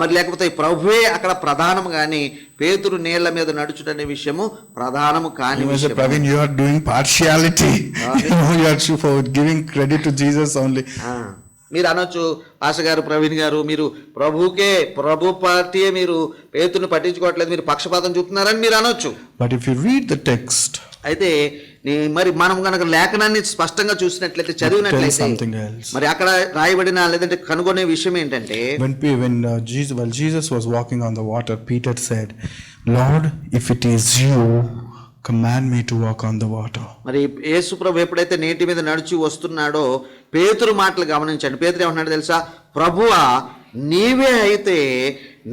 మరి లేకపోతే ప్రభువే అక్కడ ప్రధానము కానీ పేతురు నీళ్ల మీద నడుచుట అనే విషయము ప్రధానము కాని విషయం. Praveen, you are doing partiality. You are giving credit to Jesus only. మీరు అనొచ్చు పాస్టర్ గారు, ప్రవీణ్ గారు, మీరు ప్రభు పార్టీయే మీరు పేతురుని పట్టించుకోవట్లేదు, మీరు పక్షపాతం చూపుతున్నారని మీరు అనొచ్చు. But if you read the text, అయితే మరి మనం కనుక లేఖనాన్ని స్పష్టంగా చూసినట్లయితే చదివినట్లయితే మరి అక్కడ రాయబడిన లేదంటే కనుగొనే విషయం ఏంటంటే when Jesus was walking on the water, Peter said, Lord, if it is you, command me to walk on the water. మరి యేసు ప్రభు ఎప్పుడైతే నీటి మీద నడిచి వస్తున్నాడో పేతురు మాటలు గమనించండి. పేతురు ఏమన్నాడు తెలుసా? ప్రభువా, నీవే అయితే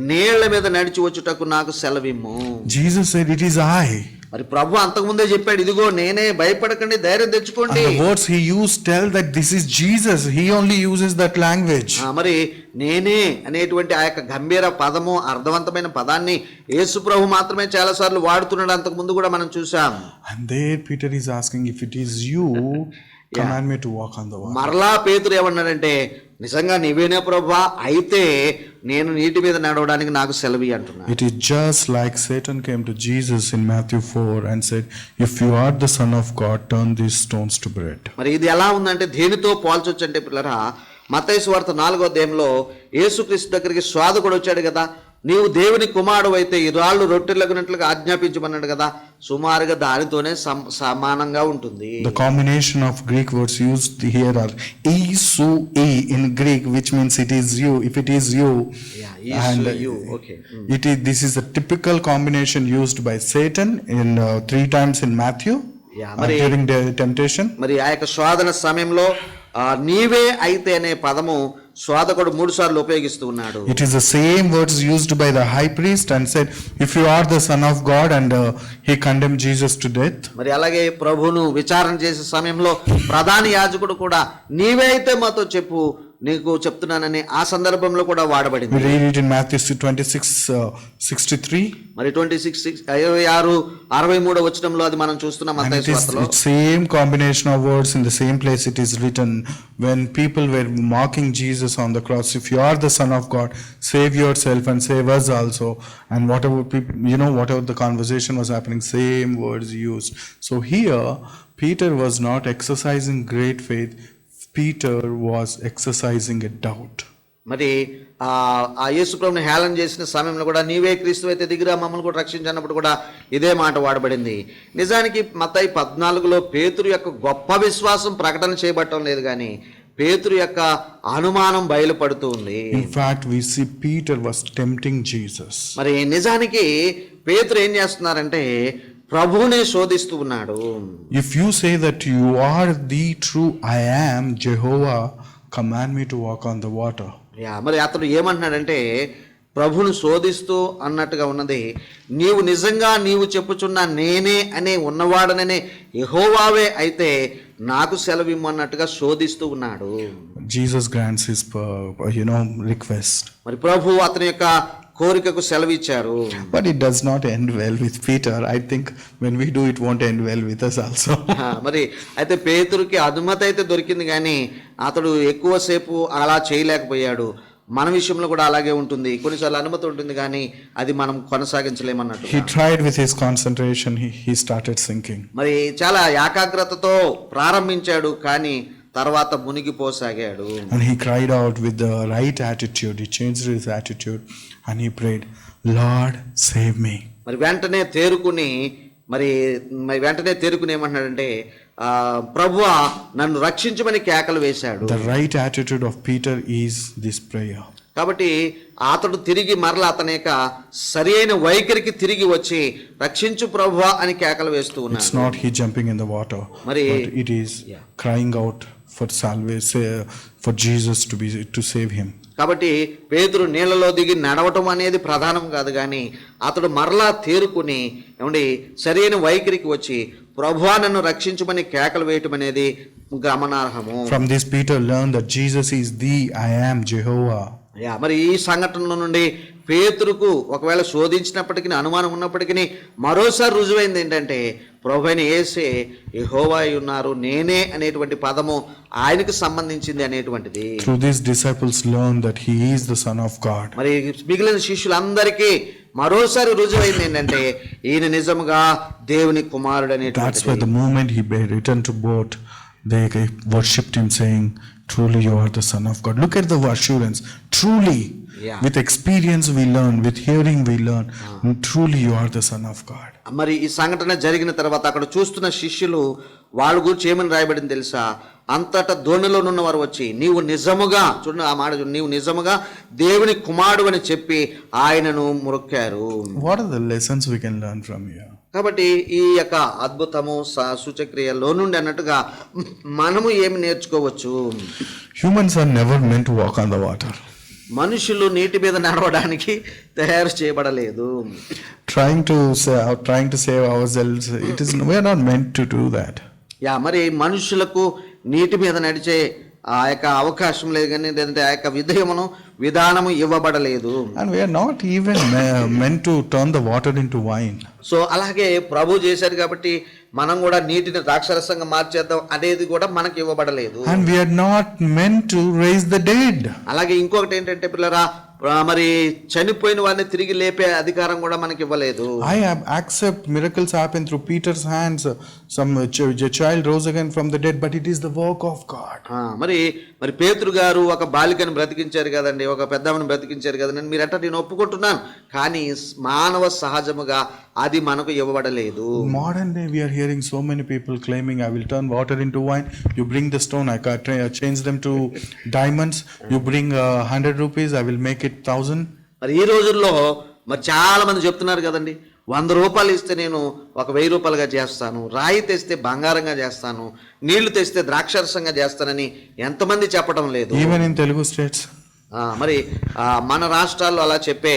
నీళ్ల మీద నడిచి వచ్చుటకు నాకు సెలవిమ్ము. Jesus said, it is I. మరి ప్రభు అంతకుముందే చెప్పాడు, ఇదిగో నేనే, భయపడకండి, ధైర్యం తెచ్చుకోండి. And the words he used tell that this is Jesus. He only uses that language. మరి నేనే అనేటువంటి ఆ యొక్క గంభీర పదము, అర్థవంతమైన పదాన్ని యేసు ప్రభు మాత్రమే చాలా సార్లు వాడుతున్నాడు. అంతకు ముందు కూడా మనం చూసాం. And there Peter is asking, if it is you, command me to walk on the water. మరలా పేతురు ఏమన్నాడంటే, నిజంగా నీవేనే ప్రభువా, అయితే నేను నీటి మీద నడవడానికి నాకు సెలవి అంటున్నా. It is just like Satan came to Jesus in Matthew 4 and said, if you are the Son of God, turn these stones to bread. మరి ఇది ఎలా ఉందంటే దేనితో పోల్చొచ్చు అంటే పిల్లరా, మత్తయి సువార్త 4వ అధ్యాయంలో యేసుక్రీస్తు దగ్గరికి స్వాదకుడు వచ్చాడు కదా, నీవు దేవుని కుమారుడు అయితే ఈ రాళ్ళు రొట్టెలగునట్లుగా ఆజ్ఞాపించమన్నాడు కదా, సుమారుగా దానితోనే సమానంగా ఉంటుంది. The combination of Greek words used here are isui in Greek, which means it is you. If it is you, and you, okay. This is a typical combination used by Satan in 3 times in Matthew during the temptation. మరి ఆ యొక్క శోధన సమయంలో నీవే అయితే అనే పదము స్వాదకుడు 3 సార్లు ఉపయోగిస్తూ ఉన్నాడు. It is the same words used by the high priest and said, if you are the Son of God, and he condemned Jesus to death. మరి అలాగే ప్రభువును విచారణ చేసే సమయంలో ప్రధాన యాజకుడు కూడా నీవే అయితే మాతో చెప్పు, నీకు చెప్తున్నానని ఆ సందర్భంలో కూడా వాడబడింది. We read it in Matthew 26:63. మరి 26:63 వచనంలో అది మనం చూస్తున్నాం. మత్తయి సువార్తలో same combination of words in the same place it is written when people were mocking Jesus on the cross, if you are the Son of God, save yourself and save us also. And whatever people, whatever the conversation was happening, same words used. So here Peter was not exercising great faith. Peter was exercising a doubt. మరి ఆ యేసు ప్రభువుని హేళన చేసిన సమయంలో కూడా నీవే క్రీస్తు అయితే దిగిరా మమ్మల్ని కూడా రక్షించినప్పుడు కూడా ఇదే మాట వాడబడింది. నిజానికి మత్తయి 14లో పేతురు యొక్క గొప్ప విశ్వాసం ప్రకటన చేయబడటం లేదు, కానీ పేతురు యొక్క అనుమానం బయలుపడుతూ ఉంది. In fact, we see Peter was tempting Jesus. మరి నిజానికి పేతురు ఏం చేస్తున్నారంటే ప్రభువునే శోధిస్తూ ఉన్నాడు. If you say that you are the true I am, Jehovah, command me to walk on the water. మరి అతడు ఏమంటున్నాడంటే ప్రభువును శోధిస్తూ అన్నట్టుగా ఉన్నది, నీవు చెప్పుచున్న నేనే అనే ఉన్నవాడననే యెహోవావే అయితే నాకు సెలవిమ్మన్నట్టుగా శోధిస్తూ ఉన్నాడు. Jesus grants his request. మరి ప్రభు అతని యొక్క కోరికకు సెలవిచ్చారు. But it does not end well with Peter. I think when we do, it won't end well with us also. మరి అయితే పేతురుకి అనుమతి అయితే దొరికింది, కానీ అతడు ఎక్కువసేపు అలా చేయలేకపోయాడు. మన విషయంలో కూడా అలాగే ఉంటుంది. కొన్నిసార్లు అనుమతి ఉంటుంది, కానీ అది మనం కొనసాగించలేమన్నట్టు. He tried with his concentration. He started sinking. మరి చాలా ఏకాగ్రతతో ప్రారంభించాడు, కానీ తర్వాత మునిగిపోసాగాడు. And he cried out with the right attitude. He changed his attitude and he prayed, Lord, save me. మరి వెంటనే తేరుకుని ఏమంటున్నాడంటే, ప్రభువా నన్ను రక్షించమని కేకలు వేశాడు. The right attitude of Peter is this prayer. కాబట్టి అతడు తిరిగి మరలా అతని యొక్క సరి అయిన వైఖరికి తిరిగి వచ్చి రక్షించు ప్రభువా అని కేకలు వేస్తూ It's ఉన్నాడు. not he jumping in the water, Mari- but it is crying out for salvation, for Jesus to save him. కాబట్టి పేతురు నీళ్ళలో దిగి నడవటం అనేది ప్రధానం కాదు, కానీ అతడు మరలా తేరుకుని ఏమండి సరైన వైఖరికి వచ్చి ప్రభువా నన్ను రక్షించమని కేకలు వేయటం అనేది గమనార్హము. From this Peter learned that Jesus is the I am Jehovah. మరి ఈ సంఘటనల నుండి పేతురుకు ఒకవేళ శోధించినప్పటికీ అనుమానం ఉన్నప్పటికీ మరోసారి రుజువైంది ఏంటంటే ప్రభువైన యేసే యెహోవా అయి ఉన్నారు, నేనే అనేటువంటి పదము ఆయనకు సంబంధించింది అనేటువంటిది. Through these disciples learned that he is the Son of God. మరి మిగిలిన శిష్యులందరికీ మరోసారి రుజువైంది ఏంటంటే ఈయన నిజముగా దేవుని కుమారుడు That's why అనేటువంటిది. the moment he returned to boat, they worshipped him, saying, "Truly, you are the Son of God." Look at the assurance. Truly, Yeah. with experience we learn, with hearing we learn. Truly, you are the Son of God. మరి ఈ సంఘటన జరిగిన తర్వాత అక్కడ చూస్తున్న శిష్యులు వాళ్ళ గురించి ఏమని రాయబడింది తెలుసా? అంతటా దోణిలోనున్న వారు వచ్చి నీవు నిజముగా చూడండి ఆ మాట చూడండి, నీవు నిజముగా దేవుని కుమారుడు అని చెప్పి ఆయనను మొక్కారు. What are the lessons we can learn from here? కాబట్టి ఈ యొక్క అద్భుతము సూచక్రియలో నుండి అన్నట్టుగా మనము ఏమి నేర్చుకోవచ్చు? Humans are never meant to walk on the water. మనుషులు నీటి మీద నడవడానికి తయారు చేయబడలేదు. Trying to save ourselves, we are not meant to do that. మరి మనుషులకు నీటి మీద నడిచే ఆ యొక్క అవకాశం లేదు, కానీ లేదంటే ఆ యొక్క విధానము ఇవ్వబడలేదు. And we are not even meant to turn the water into wine. So అలాగే ప్రభు చేశారు కాబట్టి మనం కూడా నీటిని ద్రాక్షరసంగా మార్చేద్దాం అనేది కూడా మనకి ఇవ్వబడలేదు. And we are not meant to raise the dead. అలాగే ఇంకొకటి ఏంటంటే పిల్లరా, మరి చనిపోయిన వారిని తిరిగి లేపే అధికారం కూడా మనకి ఇవ్వలేదు. I accept miracles happen through Peter's hands. Some child rose again from the dead, but it is the work of God. మరి పేతురు గారు ఒక బాలికను బ్రతికించారు కదండి, ఒక పెద్దమ్మను బ్రతికించారు కదండి, మీరంటే నేను ఒప్పుకుంటున్నాను, కానీ మానవ సహజముగా అది మనకు ఇవ్వబడలేదు. Modern day we are hearing so many people claiming, I will turn water into wine. You bring the stone, I can change them to diamonds. You bring 100 rupees, I will make it 1000. మరి ఈ రోజుల్లో మరి చాలా మంది చెప్తున్నారు కదండి, 100 రూపాయలు ఇస్తే నేను ఒక 1000 రూపాయలుగా చేస్తాను, రాయి తెస్తే బంగారంగా చేస్తాను, నీళ్లు తెస్తే ద్రాక్షరసంగా చేస్తానని ఎంతమంది చెప్పడం లేదు. Even in Telugu states. మరి మన రాష్ట్రాల్లో అలా చెప్పే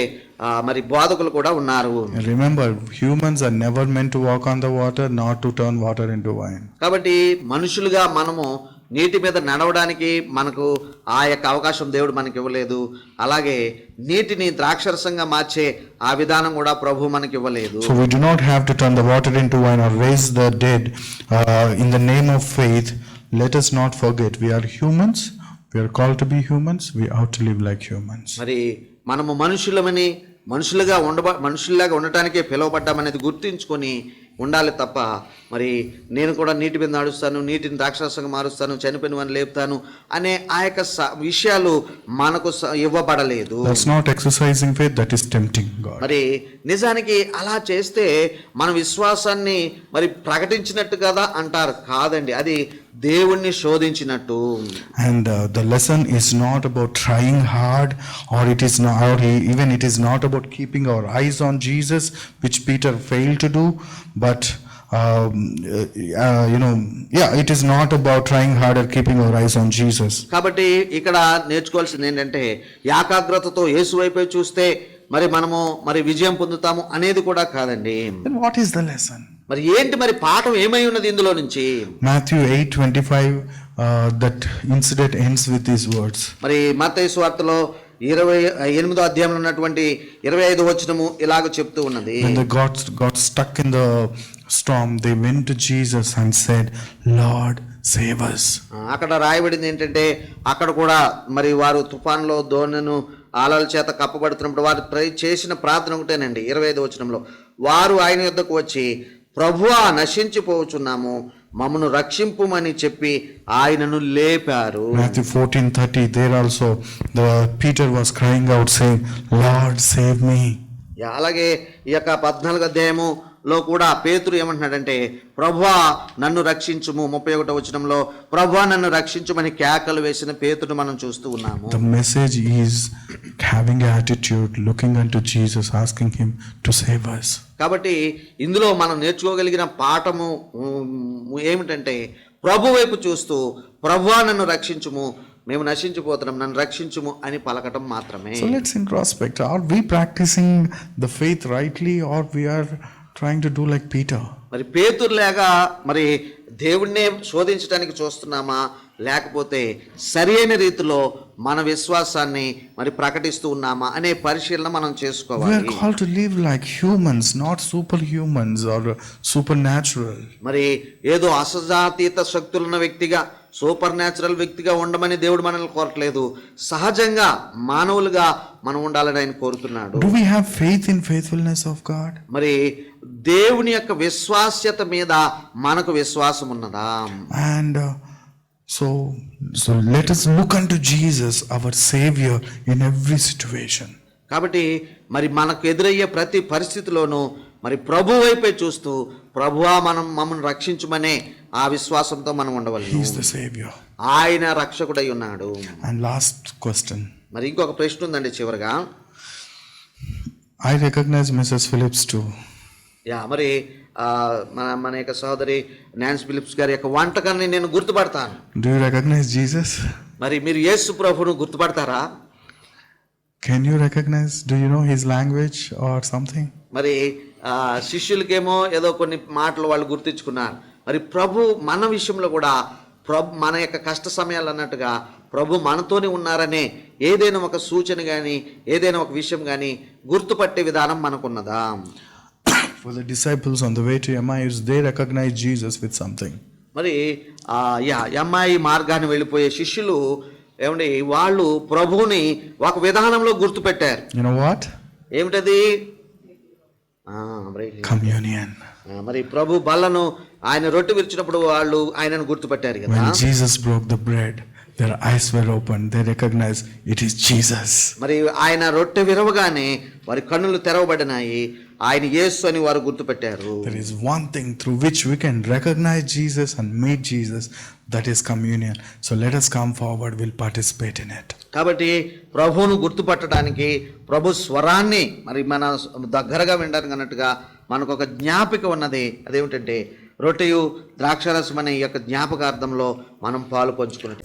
మరి బోధకులు కూడా ఉన్నారు. Remember, humans are never meant to walk on the water, not to turn water into wine. కాబట్టి మనుషులుగా మనము నీటి మీద నడవడానికి మనకు ఆ యొక్క అవకాశం దేవుడు మనకి ఇవ్వలేదు. అలాగే నీటిని ద్రాక్షరసంగా మార్చే ఆ విధానం కూడా ప్రభు మనకి ఇవ్వలేదు. So we do not have to turn the water into wine or raise the dead in the name of faith. Let us not forget, we are humans. We are called to be humans. We ought to live like humans. మరి మనము మనుషులమని మనుషుల్లాగా ఉండటానికే పిలువబడ్డామనేది గుర్తించుకొని ఉండాలి తప్ప, మరి నేను కూడా నీటి మీద నడుస్తాను, నీటిని ద్రాక్షరసంగా మారుస్తాను, చనిపోయిన వారిని లేపుతాను అనే ఆ యొక్క విషయాలు మనకు ఇవ్వబడలేదు. That's not exercising faith, that is tempting God. మరి నిజానికి అలా చేస్తే మన విశ్వాసాన్ని మరి ప్రకటించినట్టు కదా అంటారు, కాదండి, అది దేవుణ్ణి శోధించినట్టు. And the lesson is not about trying hard, or it is not, or even it is not about keeping our eyes on Jesus, which Peter failed to do, but it is not about trying hard or keeping our eyes on Jesus. కాబట్టి ఇక్కడ నేర్చుకోవాల్సింది ఏంటంటే ఏకాగ్రతతో యేసు వైపే చూస్తే మరి మనము మరి విజయం పొందుతాము అనేది కూడా కాదండి. Then what is the lesson? మరి ఏంటి మరి పాఠం ఏమై ఉన్నది ఇందులో నుంచి? Matthew 8:25, that incident ends with these words. మరి మత్తయి సువార్తలో 28వ అధ్యాయంలో ఉన్నటువంటి 25వ వచనము ఇలాగ చెప్తూ ఉన్నది. When they got stuck in the storm, they went to Jesus and said, "Lord, save us." అక్కడ రాయబడింది ఏంటంటే అక్కడ కూడా మరి వారు తుఫాన్లో దోణను ఆలల చేత కప్పబడుతున్నప్పుడు వారు చేసిన ప్రార్థన ఒకటేనండి. 25వ వచనంలో వారు ఆయన యొద్దకు వచ్చి, ప్రభువా నశించిపోవచ్చున్నాము, మమ్మను రక్షింపుమని చెప్పి ఆయనను లేపారు. Matthew 14:30, there also Peter was crying out saying, "Lord, save me." అలాగే ఈ యొక్క 14వ అధ్యాయము లో కూడా పేతురు ఏమంటున్నాడంటే ప్రభువా నన్ను రక్షించుము, 31వ వచనంలో ప్రభువా నన్ను రక్షించుమని కేకలు వేసిన పేతురు మనం చూస్తూ ఉన్నాము. The message is having an attitude, looking unto Jesus, asking him to save us. కాబట్టి ఇందులో మనం నేర్చుకోగలిగిన పాఠము ఏమిటంటే ప్రభు వైపు చూస్తూ ప్రభువా నన్ను రక్షించుము, మేము నశించిపోతున్నాం, నన్ను రక్షించుము అని పలకటం మాత్రమే. So let's introspect. Are we practicing the faith rightly, or we are trying to do like Peter? మరి పేతురులాగా మరి దేవుణ్ణే శోధించడానికి చూస్తున్నామా, లేకపోతే సరి అయిన రీతిలో మన విశ్వాసాన్ని మరి ప్రకటిస్తూ ఉన్నామా అనే పరిశీలన మనం We చేసుకోవాలి. are called to live like humans, not superhumans or supernatural. మరి ఏదో అసజాతీత శక్తులున్న వ్యక్తిగా, సూపర్ న్యాచురల్ వ్యక్తిగా ఉండమని దేవుడు మనల్ని కోరట్లేదు. సహజంగా మానవులుగా మనం ఉండాలని ఆయన కోరుతున్నాడు. Do we have faith in faithfulness of God? మరి దేవుని యొక్క విశ్వాస్యత మీద మనకు విశ్వాసం ఉన్నదా? And so let us look unto Jesus, our Savior, in every situation. కాబట్టి మరి మనకు ఎదురయ్యే ప్రతి పరిస్థితిలోనూ మరి ప్రభు వైపే చూస్తూ ప్రభువా మమ్మల్ని రక్షించుమనే ఆ విశ్వాసంతో మనం He ఉండవలెను. is the Savior. ఆయన రక్షకుడై ఉన్నాడు. And last question. మరి ఇంకొక ప్రశ్న ఉందండి చివరగా. I recognize Mrs. Phillips too. మరి మన యొక్క సోదరి నాన్స్ ఫిలిప్స్ గారి యొక్క వంటకాన్ని నేను గుర్తుపడతాను. Do you recognize Jesus? మరి మీరు యేసు ప్రభువును గుర్తుపడతారా? Can you recognize? Do you know his language or something? మరి శిష్యులకేమో ఏదో కొన్ని మాటలు వాళ్ళు గుర్తించుకున్నారు. మరి ప్రభు మన విషయంలో కూడా మన యొక్క కష్ట సమయాలు అన్నట్టుగా ప్రభు మనతోనే ఉన్నారనే ఏదైనా ఒక సూచన కానీ ఏదైనా ఒక విషయం కానీ గుర్తుపట్టే విధానం మనకున్నదా? For the disciples on the way to Emmaus, they recognized Jesus with something. మరి అమ్మాయి మార్గాన్ని వెళ్ళిపోయే శిష్యులు ఏమండి వాళ్ళు ప్రభువుని ఒక విధానంలో గుర్తుపెట్టారు. You know what? ఏమిటది? Communion. మరి ప్రభు బల్లను ఆయన రొట్టె విరిచినప్పుడు వాళ్ళు ఆయనను గుర్తుపట్టారు కదా. When Jesus broke the bread, their eyes were open. They recognized it is Jesus. మరి ఆయన రొట్టె విరవగానే వారి కన్నులు తెరవబడినాయి, ఆయన యేసు అని వారు గుర్తుపెట్టారు. There is one thing through which we can recognize Jesus and meet Jesus, that is communion. So let us come forward, we'll participate in it. కాబట్టి ప్రభువును గుర్తుపట్టడానికి ప్రభు స్వరాన్ని మరి మన దగ్గరగా వినడానికి అన్నట్టుగా మనకు ఒక జ్ఞాపిక ఉన్నది. అదేమిటంటే రొట్టెయు ద్రాక్షరసం అనే ఈ యొక్క జ్ఞాపకార్థంలో మనం పాలు పంచుకున్నట్టు.